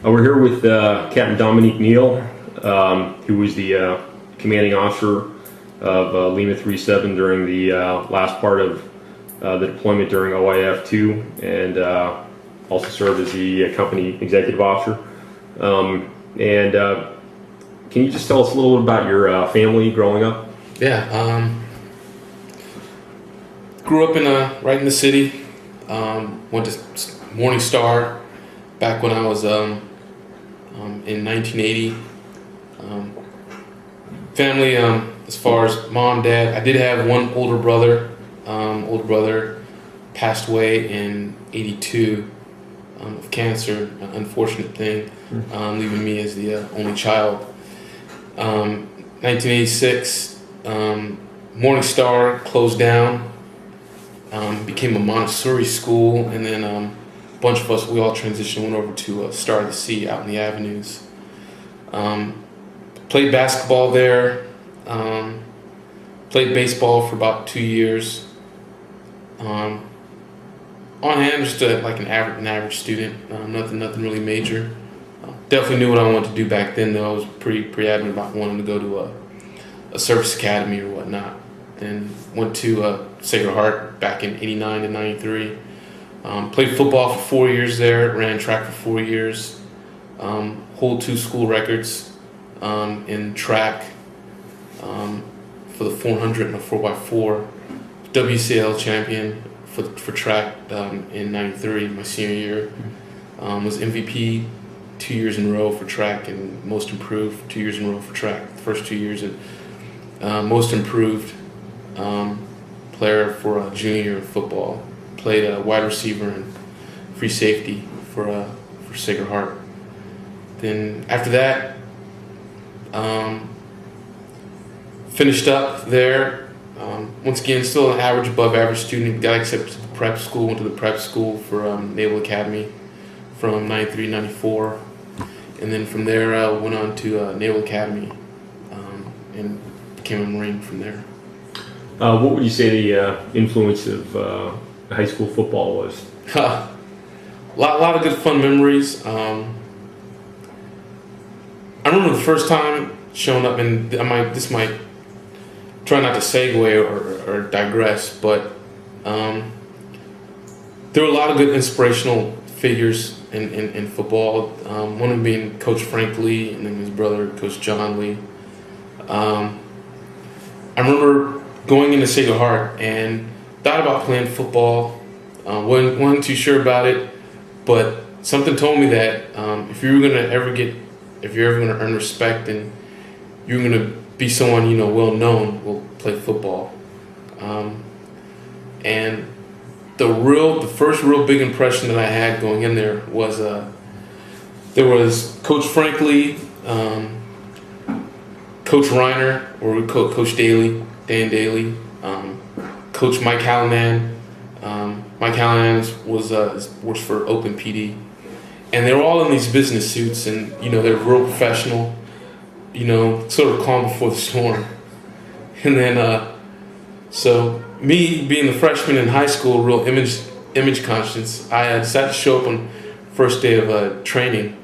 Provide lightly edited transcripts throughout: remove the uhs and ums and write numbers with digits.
We're here with Captain Dominique Neal, who was the commanding officer of Lima 37 during the last part of the deployment during OIF-2, and also served as the company executive officer. Can you just tell us a little bit about your family growing up? Yeah, grew up right in the city. Went to Morning Star back when I was in 1980. Family, as far as mom, dad, I did have one older brother. Older brother passed away in '82 of cancer, an unfortunate thing, leaving me as the only child. 1986, Morning Star closed down, became a Montessori school, and then a bunch of us, we all transitioned, went over to Star of the Sea out in the avenues. Played basketball there, played baseball for about 2 years. On hand, just like an average student, nothing really major. Definitely knew what I wanted to do back then, though. I was pretty adamant about wanting to go to a service academy or whatnot. Then went to Sacred Heart back in '89 to '93. Played football for 4 years there, ran track for 4 years, hold 2 school records in track for the 400 and the 4x4, WCL champion for track in '93, my senior year. Was MVP 2 years in a row for track, and most improved 2 years in a row for track, the first 2 years, and most improved player for junior football. Played wide receiver and free safety for Sacred Heart. Then after that, finished up there. Once again, still an average, above average student. Got accepted to the prep school. Went to the prep school for Naval Academy from '93, '94, and then from there went on to Naval Academy and became a Marine from there. What would you say the influence of high school football was? A lot of good fun memories. I remember the first time showing up, and this might try not to segue or digress, but there were a lot of good inspirational figures in football. One of them being Coach Frank Lee, and then his brother, Coach John Lee. I remember going into Sacred Heart and thought about playing football. Wasn't too sure about it, but something told me that if you're ever gonna earn respect and you're gonna be someone well known, will play football. And the first real big impression that I had going in there was there was Coach Frank Lee, Coach Reiner, or Coach Daly, Dan Daly, Coach Mike Hallinan. Mike Hallinan works for Oakland PD, and they were all in these business suits, and they're real professional, sort of calm before the storm. And then so me being the freshman in high school, real image conscious, I decided to show up on first day of training,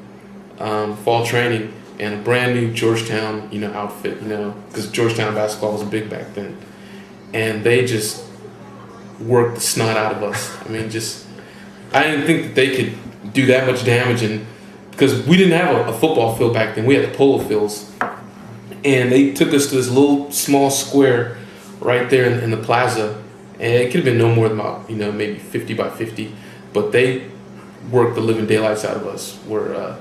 fall training, and a brand new Georgetown outfit, because Georgetown basketball was big back then, and they just worked the snot out of us. I mean, I didn't think that they could do that much damage, and because we didn't have a football field back then, we had the polo fields, and they took us to this little small square right there in the plaza, and it could have been no more than about maybe 50 by 50, but they worked the living daylights out of us. Where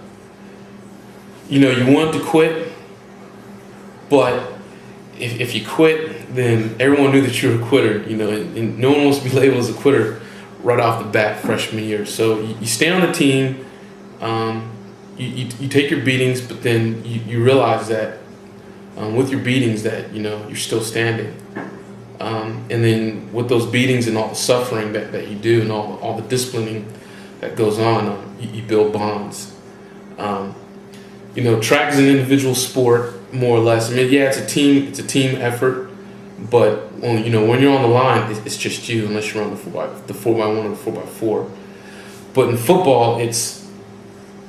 you wanted to quit, but if you quit, then everyone knew that you were a quitter, and no one wants to be labeled as a quitter right off the bat freshman year. So you stay on the team, you take your beatings, but then you realize that with your beatings that you're still standing, and then with those beatings and all the suffering that you do and all the disciplining that goes on, you build bonds. Track is an individual sport, more or less. I mean, yeah, it's a team effort, but when you're on the line, it's just you, unless you're on the 4x1 or the 4x4. But in football, it's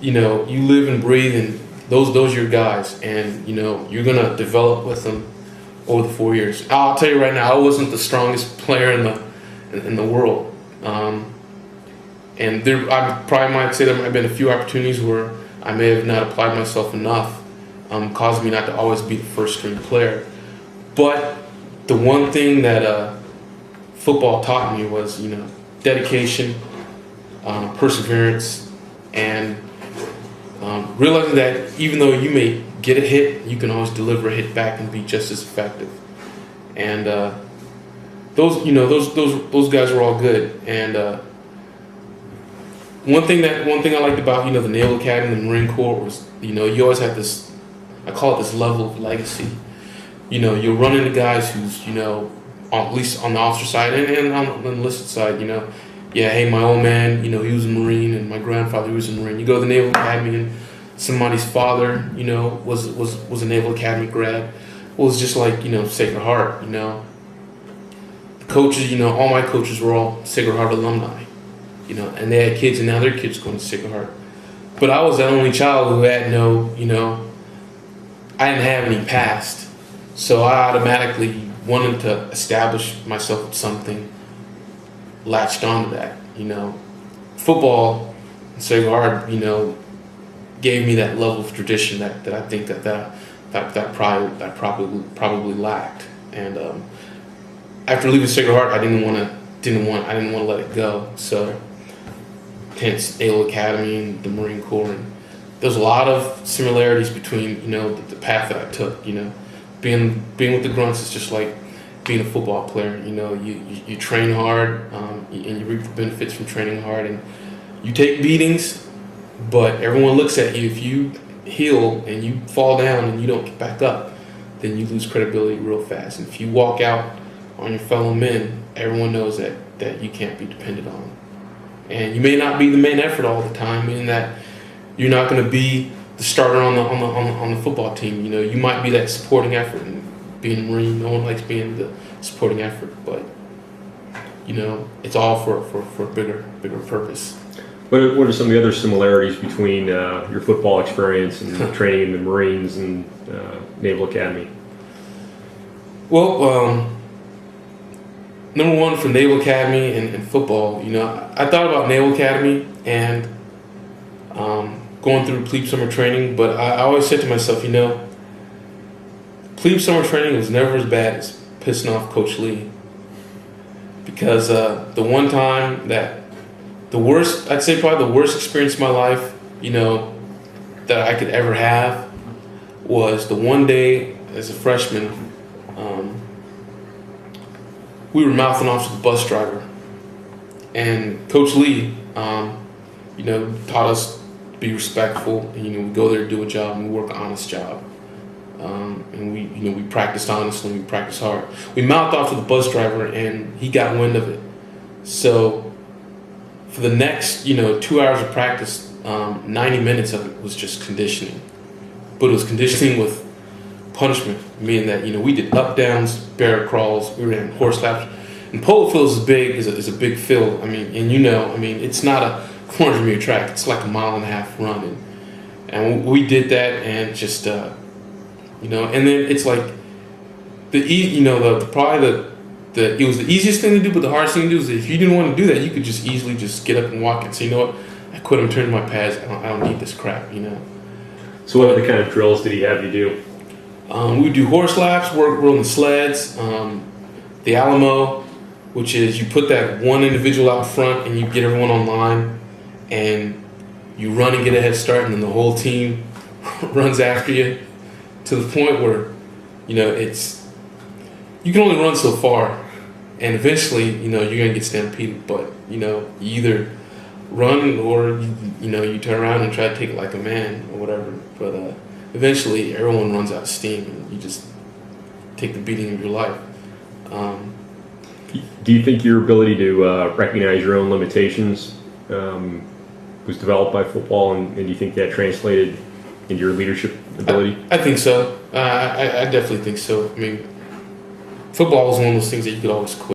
you live and breathe, and those are your guys, and you're gonna develop with them over the 4 years. I'll tell you right now, I wasn't the strongest player in the world, and I probably might say there might have been a few opportunities where I may have not applied myself enough, causing me not to always be the first string player. But the one thing that football taught me was dedication, perseverance, and realizing that even though you may get a hit, you can always deliver a hit back and be just as effective. And those guys were all good. And one thing I liked about the Naval Academy and the Marine Corps was you always have this, I call it this level of legacy. You'll run into guys who's at least on the officer side and on the enlisted side, yeah, hey, my old man, he was a Marine, and my grandfather, he was a Marine. You go to the Naval Academy, and somebody's father, was a Naval Academy grad. Well, it's just like, Sacred Heart, The coaches, all my coaches were all Sacred Heart alumni, and they had kids, and now their kids going to Sacred Heart. But I was the only child who had I didn't have any past. So I automatically wanted to establish myself with something, latched onto that, Football, Sacred Heart, gave me that level of tradition that I think that probably lacked. And after leaving Sacred Heart, I didn't want to let it go. So hence Naval Academy and the Marine Corps, and there's a lot of similarities between the path that I took. Being with the grunts is just like being a football player. You train hard, and you reap the benefits from training hard, and you take beatings, but everyone looks at you. If you heal and you fall down and you don't get back up, then you lose credibility real fast. And if you walk out on your fellow men, everyone knows that you can't be depended on. And you may not be the main effort all the time, meaning that you're not going to be the starter on the football team. You might be that supporting effort. And being a Marine, no one likes being the supporting effort, but it's all for a bigger purpose. What are some of the other similarities between your football experience and training in the Marines and Naval Academy? Well, number one, for Naval Academy and football, I thought about Naval Academy and going through plebe summer training, but I always said to myself, plebe summer training was never as bad as pissing off Coach Lee. Because the one time that I'd say probably the worst experience of my life, that I could ever have, was the one day as a freshman, we were mouthing off to the bus driver. And Coach Lee, taught us to be respectful, and we go there to do a job, and we work an honest job. And we practiced honestly, we practiced hard. We mouthed off to the bus driver, and he got wind of it. So for the next 2 hours of practice, 90 minutes of it was just conditioning. But it was conditioning with punishment, meaning that we did up downs, barrel crawls, we ran horse laps. And polo field is a big field. It's not a 400-meter track. It's like a 1.5 mile run, and we did that, and just and then it's like it was the easiest thing to do, but the hardest thing to do is if you didn't want to do that, you could just easily just get up and walk and say, what, I quit. I'm turning my pads. I don't need this crap. So what other kind of drills did he have you do? We would do horse laps, work on the sleds, the Alamo, which is you put that one individual out front and you get everyone on line, and you run and get a head start, and then the whole team runs after you, to the point where you can only run so far, and eventually you're gonna get stampeded. But you either run or you turn around and try to take it like a man or whatever. But eventually everyone runs out of steam, and you just take the beating of your life. Do you think your ability to recognize your own limitations was developed by football, and do you think that translated into your leadership ability? I think so. I definitely think so. Football was one of those things that you could always quit.